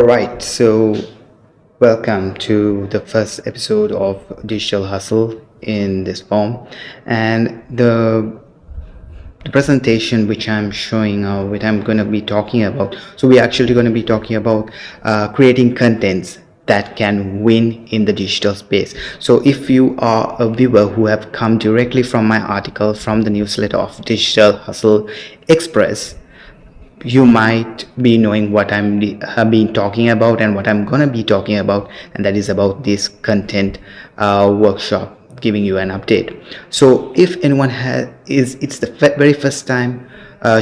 Alright, so welcome to the first episode of Digital Hustle in this form. And the presentation which I'm showing, which I'm going to be talking about. So we're actually going to be talking about creating contents that can win in the digital space. So if you are a viewer who have come directly from my article from the newsletter of Digital Hustle Express, you might be knowing what have been talking about and what I'm gonna be talking about, and that is about this content workshop, giving you an update. So if anyone it's the very first time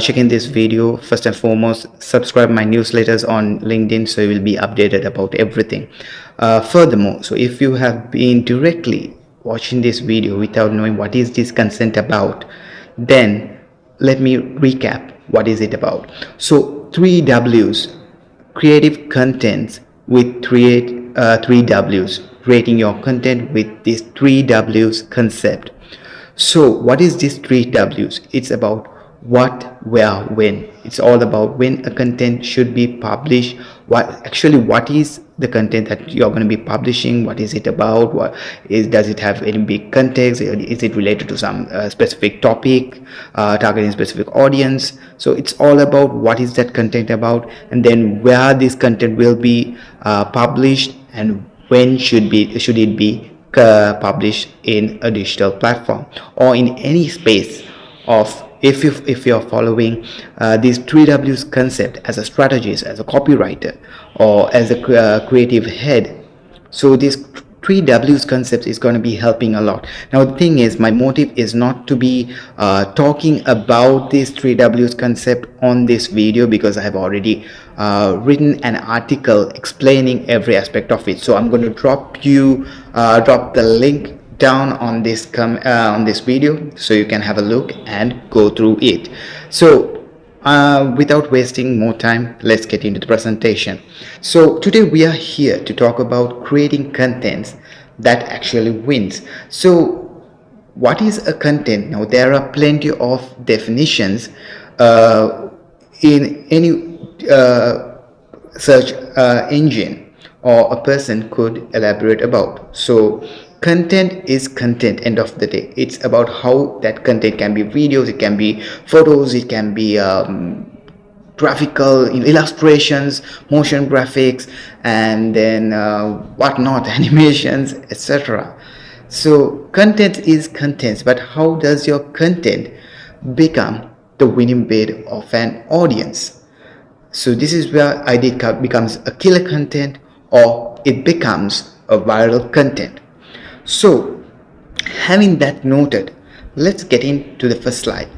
checking this video, first and foremost, subscribe my newsletters on LinkedIn so you will be updated about everything. Furthermore, so if you have been directly watching this video without knowing what is this content about, then let me recap what is it about. So 3 W's, creative contents with three W's, creating your content with this 3 W's concept. So what is this 3 W's? It's about what, where, when. It's all about when a content should be published, what is the content that you're going to be publishing, what is it about, does it have any big context, is it related to some specific topic, targeting specific audience. So it's all about what is that content about, and then where this content will be published, and when should it be published in a digital platform or in any space of, if you're following these 3 W's concept as a strategist, as a copywriter, or as a creative head. So this 3 W's concept is going to be helping a lot. Now the thing is, my motive is not to be talking about this 3 W's concept on this video, because I have already written an article explaining every aspect of it. So I'm going to drop the link down on this video so you can have a look and go through it. So without wasting more time, let's get into the presentation. So today we are here to talk about creating contents that actually wins. So what is a content? Now there are plenty of definitions in any search engine, or a person could elaborate about. So content is content, end of the day. It's about how that content can be videos, it can be photos, it can be graphical illustrations, motion graphics, and then whatnot, animations, etc. So content is content, but how does your content become the winning bid of an audience? So this is where either it becomes a killer content or it becomes a viral content. So having that noted, let's get into the first slide.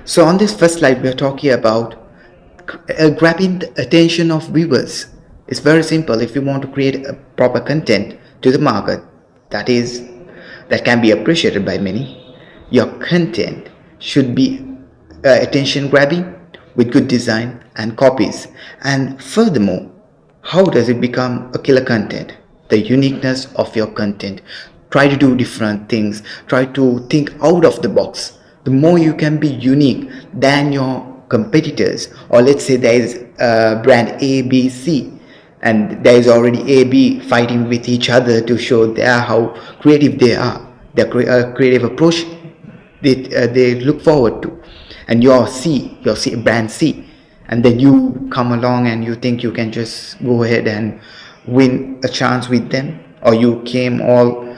So on this first slide, we are talking about grabbing the attention of viewers. It's very simple. If you want to create a proper content to the market that can be appreciated by many, your content should be attention grabbing with good design and copies. And furthermore, how does it become a killer content? The uniqueness of your content. Try to do different things. Try to think out of the box. The more you can be unique than your competitors, or let's say there is brand A, B, C, and there is already A, B fighting with each other to show how creative they are, their creative approach they look forward to, and your brand C, and then you come along and you think you can just go ahead and win a chance with them, or you came all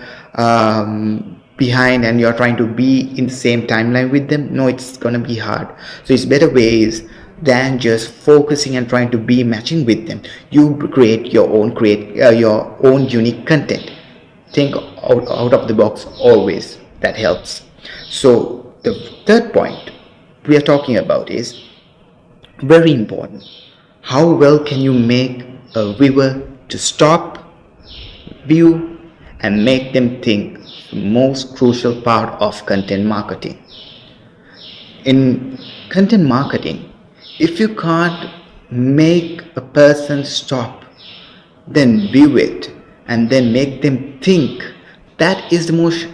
behind and you're trying to be in the same timeline with them. No, it's gonna be hard. So it's better ways than just focusing and trying to be matching with them. You create your own unique content. Think out of the box always. That helps. So the third point we are talking about is very important. How well can you make a viewer to stop, view, and make them think? The most crucial part of content marketing. In content marketing, if you can't make a person stop, then view it, and then make them think, that is the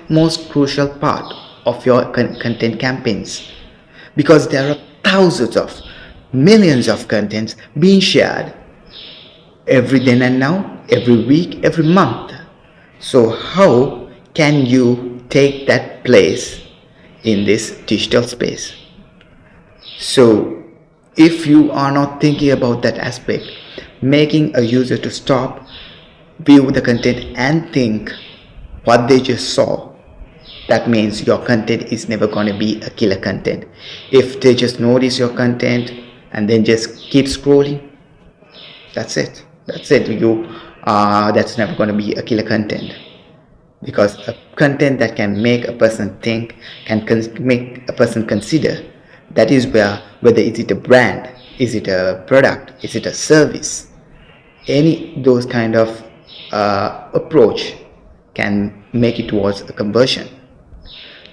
most crucial part of your content campaigns, because there are thousands of millions of contents being shared every then and now, every week, every month. So how can you take that place in this digital space? So if you are not thinking about that aspect, making a user to stop, view the content and think what they just saw, that means your content is never going to be a killer content. If they just notice your content and then just keep scrolling, that's it. That's never going to be a killer content, because a content that can make a person think, can make a person consider, that is where, whether is it a brand, is it a product, is it a service, any those kind of approach can make it towards a conversion.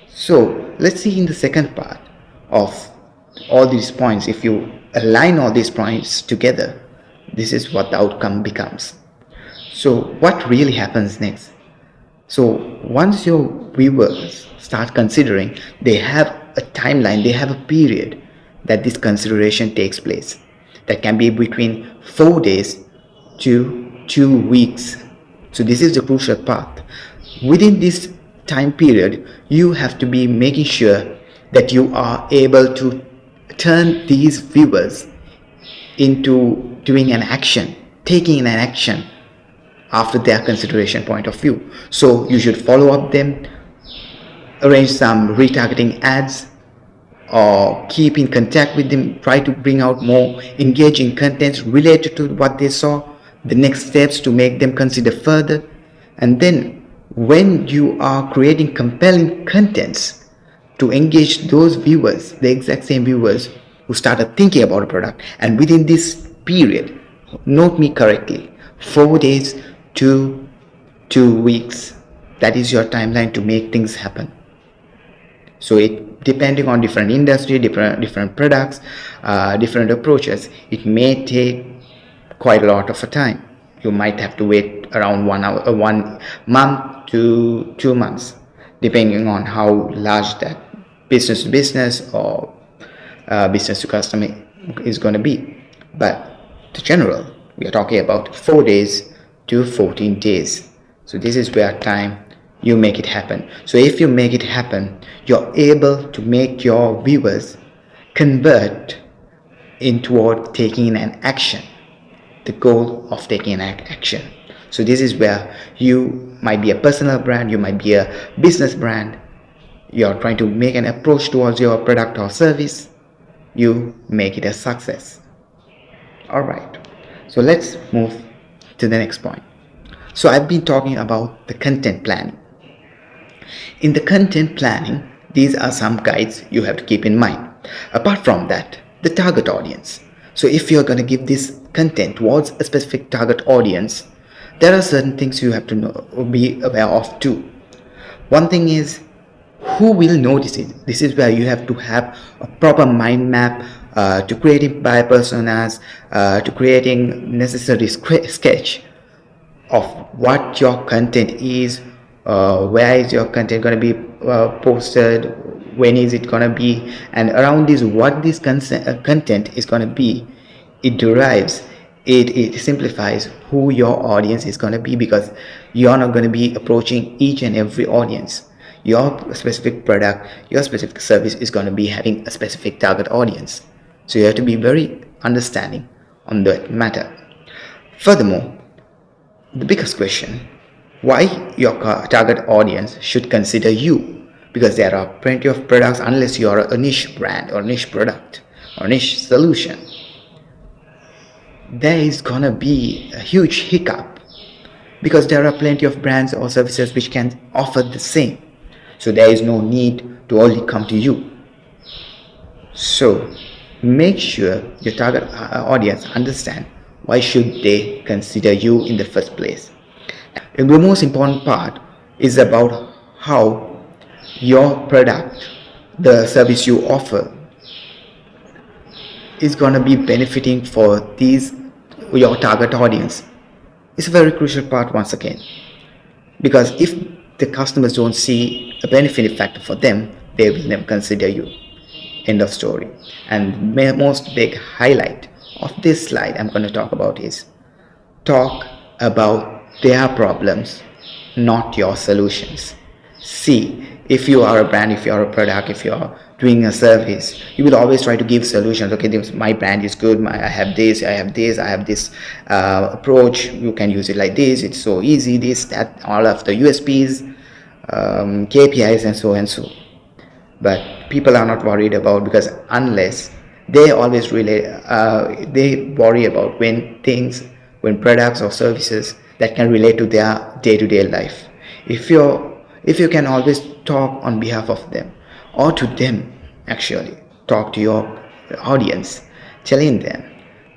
So let's see in the second part of all these points. If you align all these points together, this is what the outcome becomes. So what really happens next? So once your viewers start considering, they have a timeline, they have a period that this consideration takes place. That can be between 4 days to 2 weeks. So this is the crucial part. Within this time period, you have to be making sure that you are able to turn these viewers into doing an action, taking an action after their consideration point of view. So you should follow up them, arrange some retargeting ads, or keep in contact with them, try to bring out more engaging contents related to what they saw, the next steps to make them consider further. And then when you are creating compelling contents to engage those viewers, the exact same viewers who started thinking about a product, and within this period, note me correctly, 4 days to 2 weeks, that is your timeline to make things happen. So it, depending on different industry, different products, different approaches, it may take quite a lot of a time. You might have to wait around 1 month to 2 months, depending on how large that business to business or business to customer is going to be. But the general, we are talking about 4 days to 14 days. So this is where time you make it happen. So if you make it happen, you're able to make your viewers convert in toward taking an action, the goal of taking an action. So this is where you might be a personal brand, you might be a business brand, you're trying to make an approach towards your product or service, you make it a success. Alright, so let's move to the next point. So I've been talking about the content planning. In the content planning, these are some guides you have to keep in mind. Apart from that, the target audience. So if you're going to give this content towards a specific target audience, there are certain things you have to be aware of too. One thing is, who will notice it? This is where you have to have a proper mind map to creating buyer personas, to creating necessary sketch of what your content is, where is your content going to be posted, when is it going to be, and around this, what this content is going to be. It derives, it simplifies who your audience is going to be, because you're not going to be approaching each and every audience. Your specific product, your specific service is going to be having a specific target audience. So you have to be very understanding on that matter. Furthermore, the biggest question, why your target audience should consider you, because there are plenty of products, unless you are a niche brand or niche product or niche solution, there is gonna be a huge hiccup, because there are plenty of brands or services which can offer the same. So there is no need to only come to you. So make sure your target audience understand why should they consider you in the first place. And the most important part is about how your product, the service you offer, is going to be benefiting for your target audience. It's a very crucial part once again, because if the customers don't see a benefit factor for them, they will never consider you. End of story. And the most big highlight of this slide I'm going to talk about is talk about their problems, not your solutions. See, if you are a brand, if you are a product, if you are doing a service, you will always try to give solutions. Okay, my brand is good. I have this, I have this, I have this approach. You can use it like this. It's so easy. This, that, all of the USPs, KPIs, and so and so. But people are not worried about, because unless they always they worry about when products or services that can relate to their day-to-day life. If you can always talk on behalf of them, or to them, actually talk to your audience, telling them,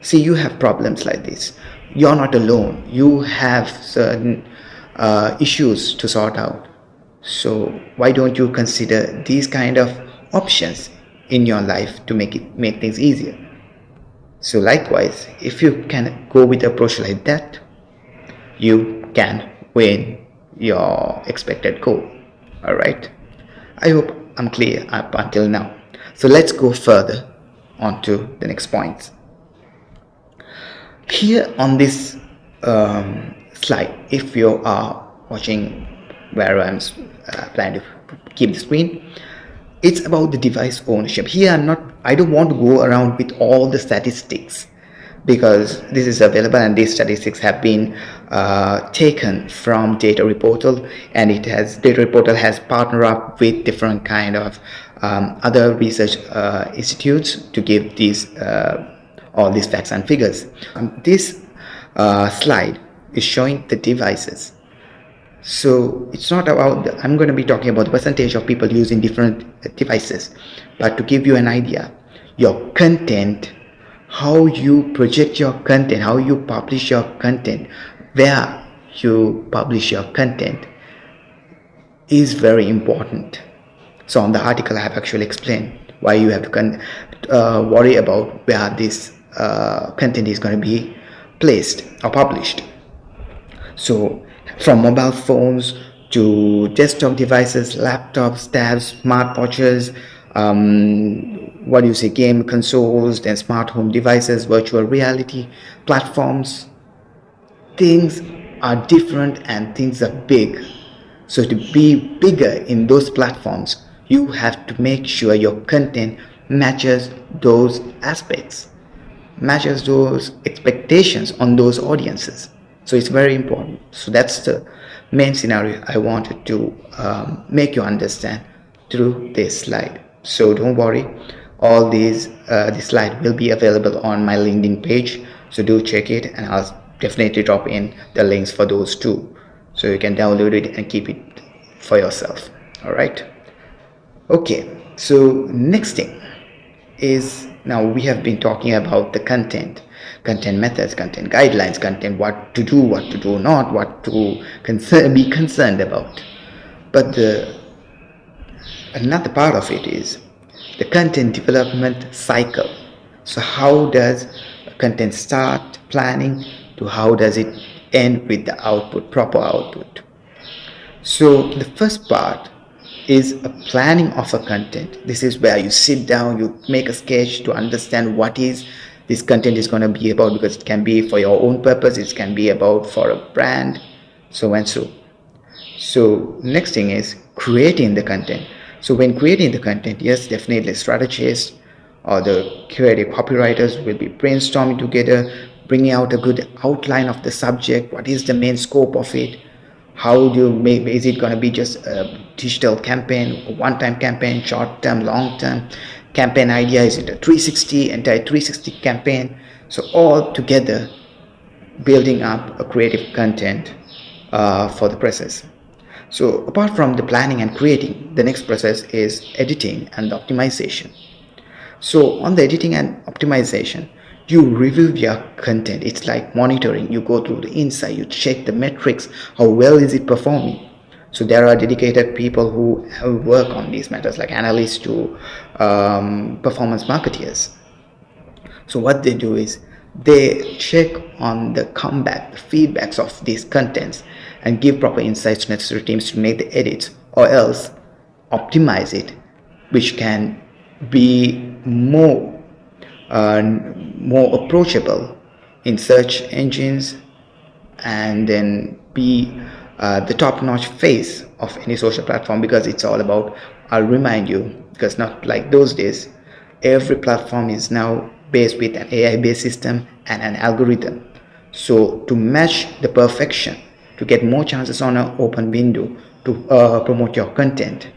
see, you have problems like this, you're not alone, you have certain issues to sort out, so why don't you consider these kind of options in your life to make things easier? So likewise, if you can go with an approach like that, you can win your expected goal. All right. I hope I'm clear up until now. So let's go further on to the next points. Here on this slide, if you are watching where I'm planning to keep the screen, it's about the device ownership. Here I don't want to go around with all the statistics, because this is available and these statistics have been taken from Data Reportal, and Data Reportal has partnered up with different kind of other research institutes to give all these facts and figures. This slide is showing the devices. So it's not about, I'm going to be talking about the percentage of people using different devices, but to give you an idea, your content, how you project your content, how you publish your content, where you publish your content is very important. So on the article, I have actually explained why you have to worry about where this content is going to be placed or published. So from mobile phones to desktop devices, laptops, tabs, smartwatches, game consoles, then smart home devices, virtual reality platforms. Things are different and things are big. So to be bigger in those platforms, you have to make sure your content matches those aspects, matches those expectations on those audiences. So it's very important. So that's the main scenario I wanted to make you understand through this slide. So don't worry, all this slide will be available on my LinkedIn page. So do check it, and I'll definitely drop in the links for those too, so you can download it and keep it for yourself. All right. Okay. So next thing is, now we have been talking about the content methods, content guidelines, content, what to do not, what to be concerned about. But another part of it is the content development cycle. So how does content start planning to how does it end with the output, proper output? So the first part is a planning of a content. This is where you sit down, you make a sketch to understand what is this content is going to be about, because it can be for your own purpose, it can be about for a brand, so and so. So next thing is creating the content. So when creating the content, yes, definitely strategists or the creative copywriters will be brainstorming together, bringing out a good outline of the subject. What is the main scope of it? How do you make, is it going to be just a digital campaign, a one-time campaign, short-term, long-term campaign idea? Is it a entire 360 campaign? So all together, building up a creative content for the process. So apart from the planning and creating, the next process is editing and optimization. So on the editing and optimization, you review your content. It's like monitoring. You go through the insight, you check the metrics, how well is it performing. So there are dedicated people who work on these matters, like analysts to performance marketeers. So what they do is they check on the comeback, the feedbacks of these contents, and give proper insights to necessary teams to make the edits, or else optimize it, which can be more approachable in search engines, and then be the top-notch face of any social platform, because it's all about, I'll remind you, because not like those days, every platform is now based with an AI based system and an algorithm. So to match the perfection, to get more chances on an open window to promote your content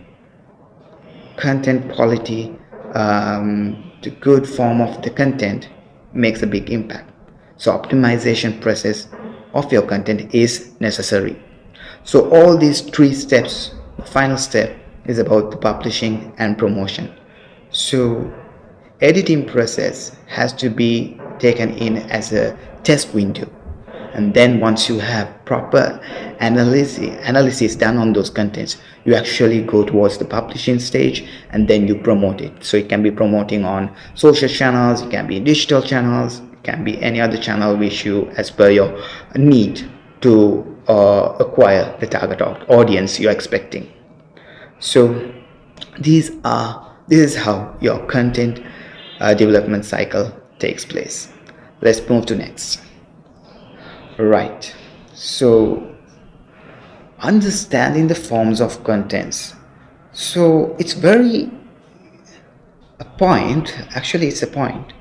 quality, the good form of the content makes a big impact. So optimization process of your content is necessary. So all these three steps, the final step is about the publishing and promotion. So editing process has to be taken in as a test window, and then once you have proper analysis done on those contents, you actually go towards the publishing stage, and then you promote it. So it can be promoting on social channels, it can be digital channels, it can be any other channel which you, as per your need to acquire the target audience you're expecting. So this is how your content development cycle takes place. Let's move to next. Right. So understanding the forms of contents. So it's very a point, actually it's a point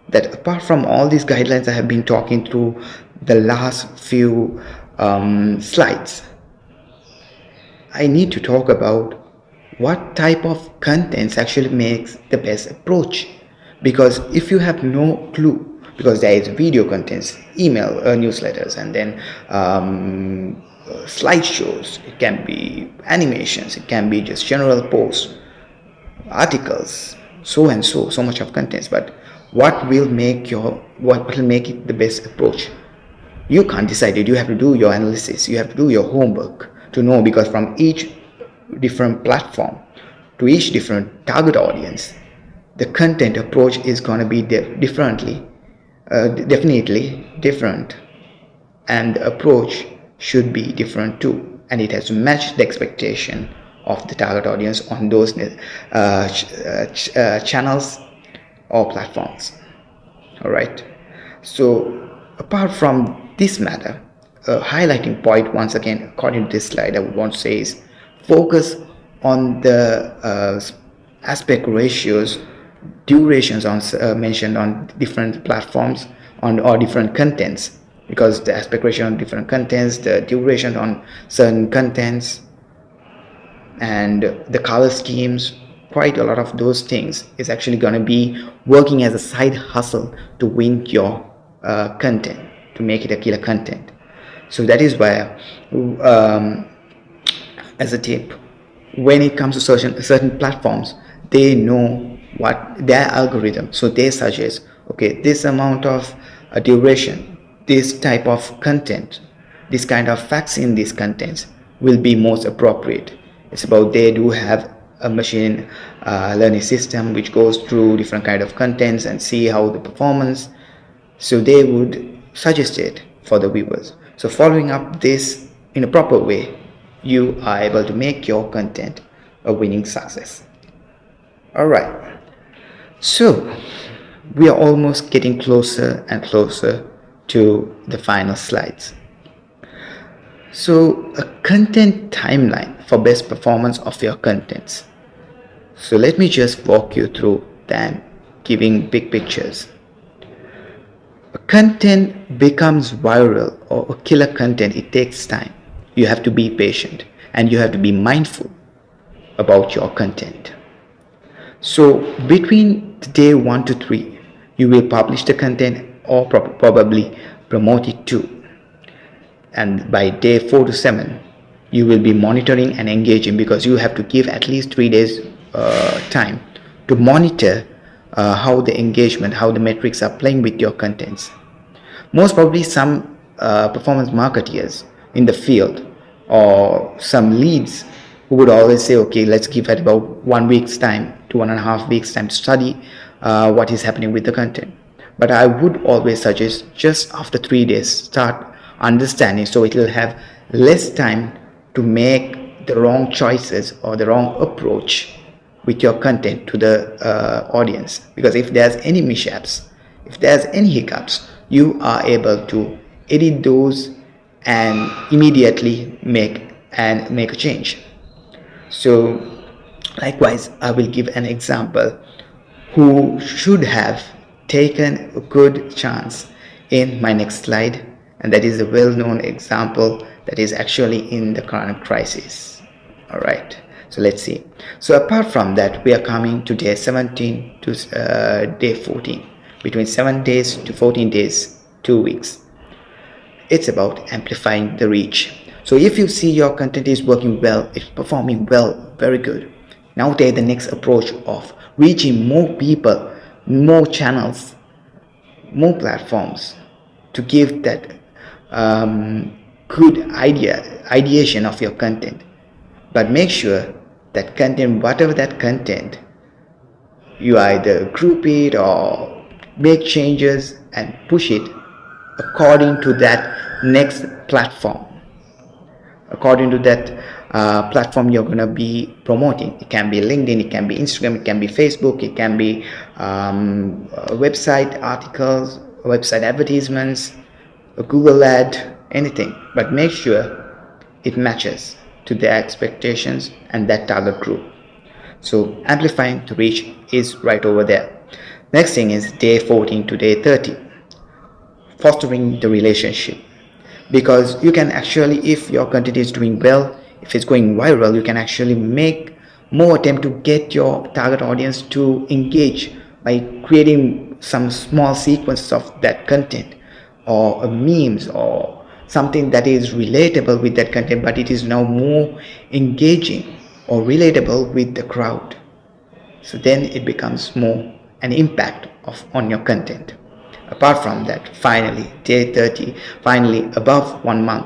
that apart from all these guidelines I have been talking through the last few slides, I need to talk about what type of contents actually makes the best approach. Because if you have no clue, because there is video contents, email newsletters, and then slideshows, it can be animations, it can be just general posts, articles, so and so much of contents. But what will make it the best approach? You can't decide it. You have to do your analysis, you have to do your homework to know, because from each different platform to each different target audience, the content approach is going to be definitely different, and the approach should be different too, and it has to match the expectation of the target audience on those channels or platforms. All right. So apart from this matter, a highlighting point once again according to this slide I would want to say is focus on the aspect ratios, durations on mentioned on different platforms or different contents, because the aspect ratio on different contents, the duration on certain contents, and the color schemes, quite a lot of those things is actually going to be working as a side hustle to win your content, to make it a killer content. So that is why as a tip, when it comes to certain platforms, they know what their algorithm, so they suggest, okay, this amount of duration, this type of content, this kind of facts in these contents will be most appropriate. It's about, they do have a machine learning system which goes through different kind of contents and see how the performance, so they would suggest it for the viewers. So following up this in a proper way, you are able to make your content a winning success. All right, so we are almost getting closer and closer to the final slides. So a content timeline for best performance of your contents. So let me just walk you through them, giving big pictures. A content becomes viral or a killer content, it takes time. You have to be patient and you have to be mindful about your content. So between day 1 to 3, you will publish the content or probably promote it too. And by day 4 to 7, you will be monitoring and engaging, because you have to give at least 3 days time to monitor how the engagement, how the metrics are playing with your contents. Most probably some performance marketeers in the field or some leads who would always say, okay, let's give it about 1 week's time to 1.5 weeks time to study what is happening with the content. But I would always suggest just after 3 days start understanding, so it will have less time to make the wrong choices or the wrong approach with your content to the audience. Because if there's any mishaps, if there's any hiccups, you are able to edit those and immediately make a change. So likewise, I will give an example who should have taken a good chance in my next slide, and that is a well-known example that is actually in the current crisis. All right, so let's see. So apart from that, we are coming to day 17 to day 14, between 7 days to 14 days, 2 weeks. It's about amplifying the reach. So if you see your content is working well, it's performing well, very good. Now take the next approach of reaching more people, more channels, more platforms to give that good ideation of your content. But make sure that content, whatever that content, you either group it or make changes and push it according to that next platform, according to that platform you're going to be promoting. It can be LinkedIn, it can be Instagram, it can be Facebook, it can be website articles, website advertisements, a Google ad, anything. But make sure it matches to their expectations and that target group. So amplifying the reach is right over there. Next thing is day 14 to day 30, fostering the relationship. Because you can actually, if your content is doing well, if it's going viral, you can actually make more attempt to get your target audience to engage by creating some small sequences of that content, or memes, or something that is relatable with that content, but it is now more engaging or relatable with the crowd. So then it becomes more an impact on your content. Apart from that, finally, day 30, finally above 1 month,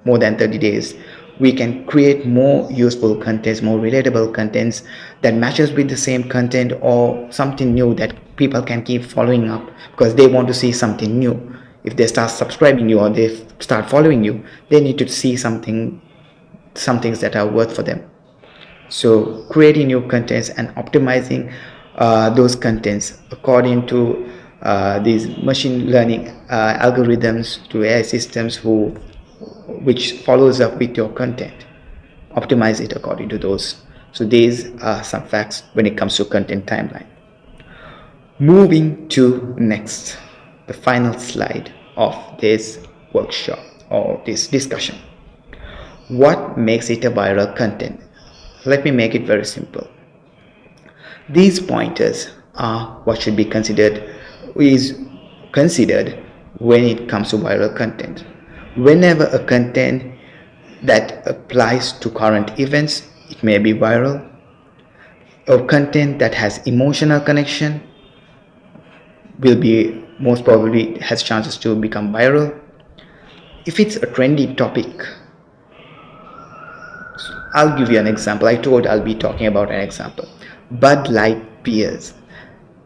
more than 30 days, we can create more useful contents, more relatable contents that matches with the same content, or something new that people can keep following up because they want to see something new. If they start subscribing you or they start following you, they need to see some things that are worth for them. So creating new contents and optimizing those contents according to these machine learning algorithms, to AI systems which follows up with your content. Optimize it according to those. So these are some facts when it comes to content timeline. Moving to next, the final slide of this workshop or this discussion. What makes it a viral content? Let me make it very simple. These pointers are what should be considered when it comes to viral content. Whenever a content that applies to current events, it may be viral. A content that has emotional connection will be most probably has chances to become viral. If it's a trendy topic, I'll give you an example. I'll be talking about an example. Bud Light beers.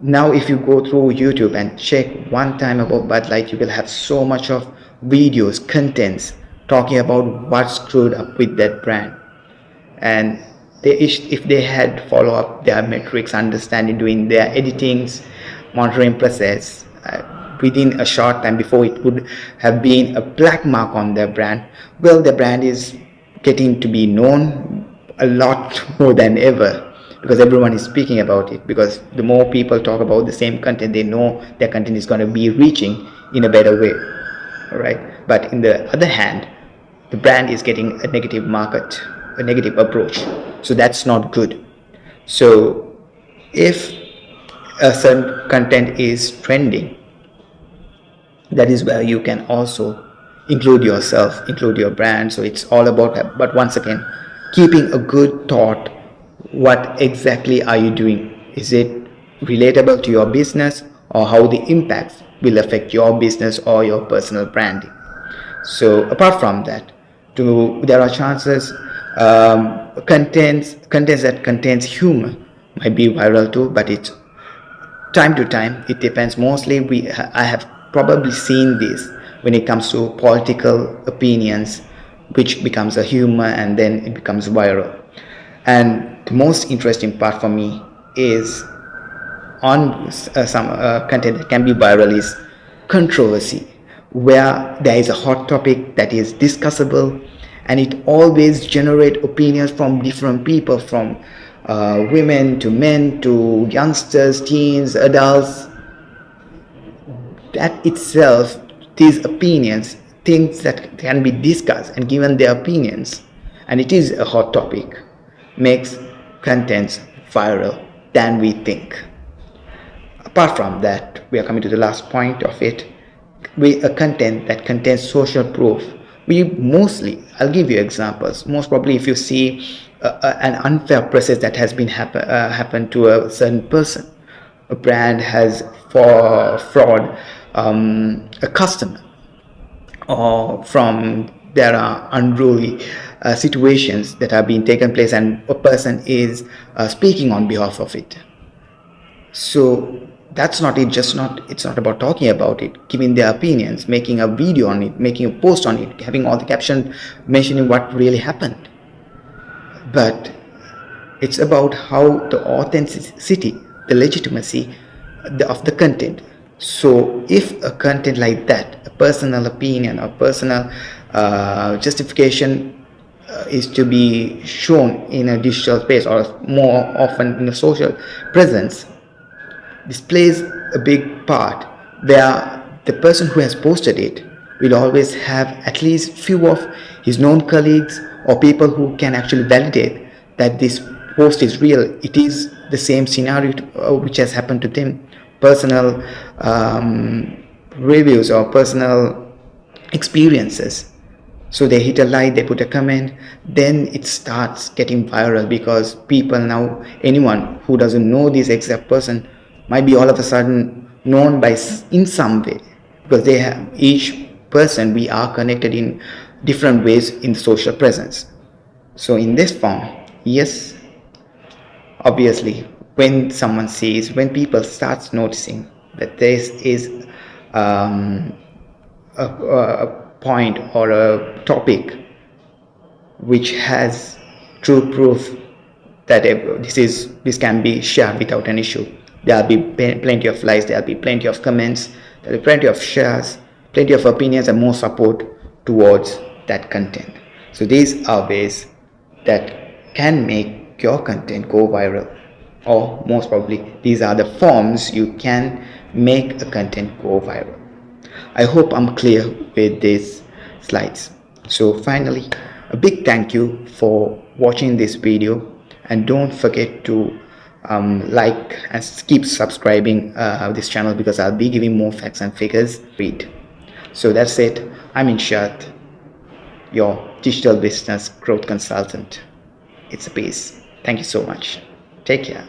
Now if you go through YouTube and check one time about Bud Light, you will have so much of videos, contents talking about what's screwed up with that brand. And if they had follow up their metrics, understanding, doing their editings, monitoring process, within a short time before it would have been a black mark on their brand, well, the brand is getting to be known a lot more than ever, because everyone is speaking about it. Because the more people talk about the same content, they know their content is going to be reaching in a better way. All right. But in the other hand, the brand is getting a negative approach. So that's not good. So if a certain content is trending, that is where you can also include yourself, include your brand. So it's all about that. But once again, keeping a good thought. What exactly are you doing? Is it relatable to your business, or how the impacts will affect your business or your personal branding? So apart from that, there are chances contents that contains humor might be viral too, but it's time to time. It depends. Mostly I have probably seen this when it comes to political opinions, which becomes a humor and then it becomes viral. And the most interesting part for me is on some content that can be viral is controversy. where there is a hot topic that is discussable, and it always generate opinions from different people, from women to men to youngsters, teens, adults. That itself, these opinions, things that can be discussed and given their opinions, and it is a hot topic, makes contents viral than we think. Apart from that, we are coming to the last point of it. A content that contains social proof. I'll give you examples. Most probably, if you see an unfair process that has been happened to a certain person, a brand has for fraud a customer, or from there are unruly situations that have been taken place, and a person is speaking on behalf of it. So that's not it. It's not about talking about it, giving their opinions, making a video on it, making a post on it, having all the caption mentioning what really happened. But it's about how the authenticity, the legitimacy of the content. So if a content like that, a personal opinion or personal justification is to be shown in a digital space, or more often in a social presence, this plays a big part, where the person who has posted it will always have at least few of his known colleagues or people who can actually validate that this post is real. It is the same scenario which has happened to them. Personal reviews or personal experiences. So they hit a like, they put a comment, then it starts getting viral, because people now, anyone who doesn't know this exact person might be all of a sudden known by in some way, because they have, each person, we are connected in different ways in social presence. So in this form, yes, obviously, when people start noticing that this is a point or a topic which has true proof that this can be shared without an issue, there'll be plenty of likes, there'll be plenty of comments, there'll be plenty of shares, plenty of opinions, and more support towards that content. So these are ways that can make your content go viral, or most probably these are the forms you can make a content go viral. I hope I'm clear with these slides. So finally, a big thank you for watching this video, and don't forget to like and keep subscribing this channel, because I'll be giving more facts and figures. So that's it. I'm Inshat, your digital business growth consultant. It's a peace. Thank you so much. Take care.